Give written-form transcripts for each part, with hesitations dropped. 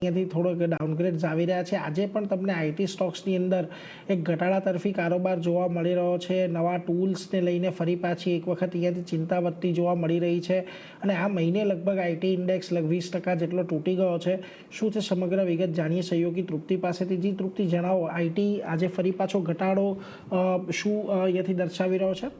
અહીંયાથી થોડોક ડાઉનગ્રેડ્સ આવી રહ્યા છે। આજે પણ તમને આઈટી સ્ટોક્સની અંદર એક ઘટાડા તરફી કારોબાર જોવા મળી રહ્યો છે। નવા ટૂલ્સને લઈને ફરી પાછી એક વખત અહીંયાથી ચિંતા વધતી જોવા મળી રહી છે અને આ મહિને લગભગ આઈટી ઇન્ડેક્સ 20% જેટલો તૂટી ગયો છે। શું છે સમગ્ર વિગત જાણીએ સહયોગી તૃપ્તિ પાસેથી। જી તૃપ્તિ, જણાવો, આઈટી આજે ફરી પાછો ઘટાડો શું અહીંયાથી દર્શાવી રહ્યો છે?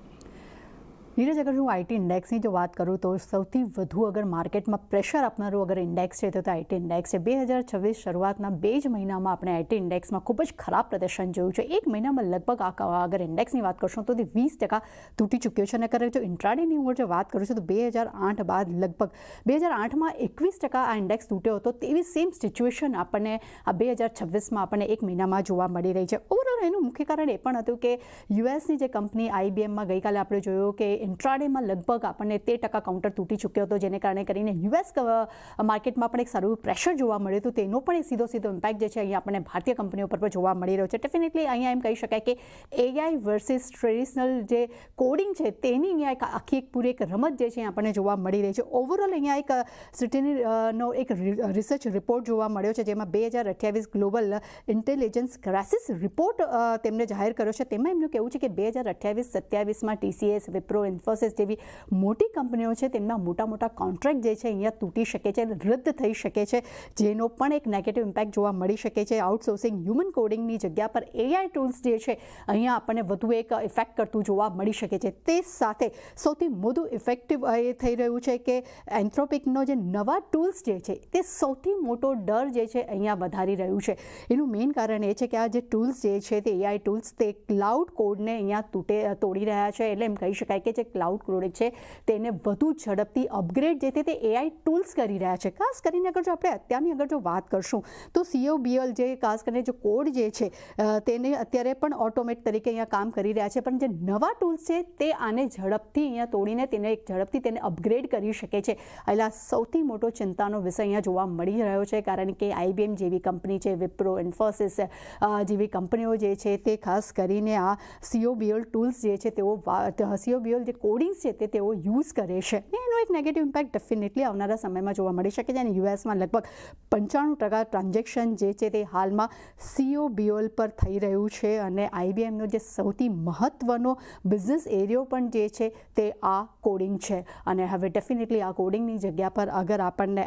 નીરજ, અગર હું આઈટી ઇન્ડેક્સની જો વાત કરું તો સૌથી વધુ અગર માર્કેટમાં પ્રેશર આપનારું અગર ઇન્ડેક્સ છે તો આઈટી ઇન્ડેક્સ છે। 2026 શરૂઆતના 2 જ મહિનામાં આપણે આઈટી ઇન્ડેક્સમાં ખૂબ જ ખરાબ પ્રદર્શન જોયું છે। એક મહિનામાં લગભગ અગર ઇન્ડેક્સની વાત કરશું તો તે 20% તૂટી ચૂક્યો છે। અને અગર જો ઇન્ટ્રાડેની હું જો વાત કરું છું તો 2008 બાદ લગભગ 2008માં 21% આ ઇન્ડેક્સ તૂટ્યો હતો। તેવી સેમ સિચ્યુએશન આપણને આ 2026માં આપણને એક મહિનામાં જોવા મળી રહી છે। ઓવરઓલ એનું મુખ્ય કારણ એ પણ હતું કે યુએસની જે કંપની આઈબીએમમાં ગઈકાલે આપણે જોયું કે ઇન્ટ્રાડેમાં લગભગ આપણને 13% કાઉન્ટર તૂટી ચૂક્યો હતો, જેને કારણે કરીને યુએસ માર્કેટમાં પણ એક સારું પ્રેશર જોવા મળ્યું હતું। તેનો પણ એક સીધો ઇમ્પેક્ટ જે છે અહીંયા આપણને ભારતીય કંપનીઓ પર પણ જોવા મળી રહ્યો છે। ડેફિનેટલી અહીંયા એમ કહી શકાય કે એઆઈ વર્સિસ ટ્રેડિશનલ જે કોડિંગ છે તેની અહીંયા એક આખી એક પૂરી એક રમત જે છે આપણને જોવા મળી રહી છે। ઓવરઓલ અહીંયા એક સિટીનો એક રિસર્ચ રિપોર્ટ જોવા મળ્યો છે, જેમાં 2028 ગ્લોબલ ઇન્ટેલિજન્સ ક્રાઇસિસ રિપોર્ટ તેમને જાહેર કર્યો છે। તેમાં એમનું કહેવું છે કે 2028-27માં ટીસીએસ, વિપ્રો, ઇન્ફોસિસ જેવી મોટી કંપનીઓ છે તેમના મોટા કોન્ટ્રાક્ટ જે છે અહીંયા તૂટી શકે છે, રદ થઈ શકે છે, જેનો પણ એક નેગેટિવ ઇમ્પેક્ટ જોવા મળી શકે છે। આઉટસોર્સિંગ હ્યુમન કોડિંગની જગ્યા પર એઆઈ ટૂલ્સ જે છે અહીંયા આપણને વધુ એક ઇફેક્ટ કરતું જોવા મળી શકે છે। તે સાથે સૌથી મોટું ઇફેક્ટિવ એ થઈ રહ્યું છે કે એન્થ્રોપિકનો જે નવા ટૂલ્સ જે છે તે સૌથી મોટો ડર જે છે અહીંયા વધારી રહ્યું છે। એનું મેઇન કારણ એ છે કે આ જે ટૂલ્સ જે છે તે એઆઈ ટૂલ્સ તે ક્લાઉડ કોડને અહીંયા તોડી રહ્યા છે। એટલે એમ કહી શકાય કે જે ક્લાઉડ કોડ છે તેને વધુ ઝડપથી અપગ્રેડ જે તે એઆઈ ટૂલ્સ કરી રહ્યા છે। ખાસ કરીને અગર જો આપણે અત્યારની અગર જો વાત કરશું તો સીઓબીએલ જે ખાસ કરીને જો કોડ જે છે તેને અત્યારે પણ ઓટોમેટ તરીકે અહીંયા કામ કરી રહ્યા છે, પણ જે નવા ટૂલ્સ છે તે આને ઝડપથી અહીંયા તોડીને તેને એક ઝડપથી તેને અપગ્રેડ કરી શકે છે। એટલે સૌથી મોટો ચિંતાનો વિષય અહીંયા જોવા મળી રહ્યો છે, કારણ કે આઈબીએમ જેવી કંપની છે, વિપ્રો, ઇન્ફોસિસ જેવી કંપનીઓ જે છે તે ખાસ કરીને આ સીઓબીએલ ટૂલ્સ જે છે તેઓ સીઓબીએલ જે કોડિંગ્સ છે તે તેઓ યુઝ કરે છે। એનો એક નેગેટિવ ઇમ્પેક્ટ ડેફિનેટલી આવનારા સમયમાં જોવા મળી શકે છે। અને યુએસમાં લગભગ 95% ટ્રાન્ઝેક્શન જે છે તે હાલમાં સીઓબીએલ પર થઈ રહ્યું છે। અને આઈબીએમનો જે સૌથી મહત્ત્વનો બિઝનેસ એરિયો પણ જે છે તે આ કોડિંગ છે। અને હવે ડેફિનેટલી આ કોડિંગની જગ્યા પર અગર આપણને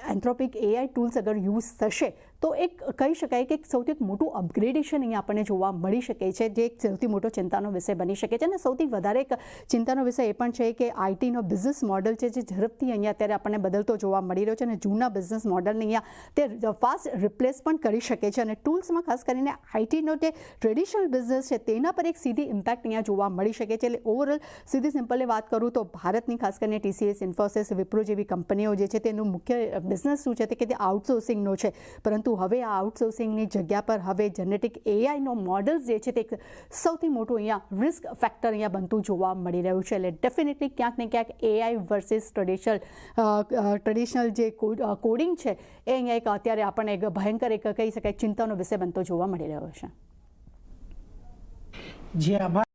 એન્થ્રોપિક એઆઈ ટૂલ્સ અગર યુઝ થશે તો એક કહી શકાય કે સૌથી એક મોટું અપગ્રેડેશન અહીંયા આપણને જોવા મળી શકે છે, જે એક સૌથી મોટો ચિંતાનો વિષય બની શકે છે। અને સૌથી વધારે એક ચિંતાનો વિષય એ પણ છે કે આઈટીનો બિઝનેસ મોડલ છે જે ઝડપથી અહીંયા અત્યારે આપણને બદલતો જોવા મળી રહ્યો છે, અને જૂના બિઝનેસ મોડલને અહીંયા તે ફાસ્ટ રિપ્લેસ પણ કરી શકે છે। અને ટૂલ્સમાં ખાસ કરીને આઈટીનો જે ટ્રેડિશનલ બિઝનેસ છે તેના પર એક સીધી ઇમ્પેક્ટ અહીંયા જોવા મળી શકે છે। એટલે ઓવરઓલ સીધી સિમ્પલી વાત કરું તો ભારતની ખાસ કરીને ટીસીએસ, ઇન્ફોસિસ, વિપ્રો જેવી કંપનીઓ જે છે તેનું મુખ્ય બિઝનેસ શું છે કે તે આઉટસોર્સિંગનો છે, પરંતુ હવે આ આઉટસોર્સિંગની જગ્યા પર હવે જેનેટિક એઆઈનો મોડલ્સ જે છે તે સૌથી મોટું અહીંયા રિસ્ક ફેક્ટર અહીંયા બનતું જોવા મળી રહ્યું છે। એટલે ડેફિનેટલી ક્યાંક ને ક્યાંક એઆઈ વર્સિસ ટ્રેડિશનલ જે કોડિંગ છે એ અહીંયા એક અત્યારે આપણને એક ભયંકર એક કહી શકાય ચિંતાનો વિષય બનતો જોવા મળી રહ્યો છે। જી આભાર।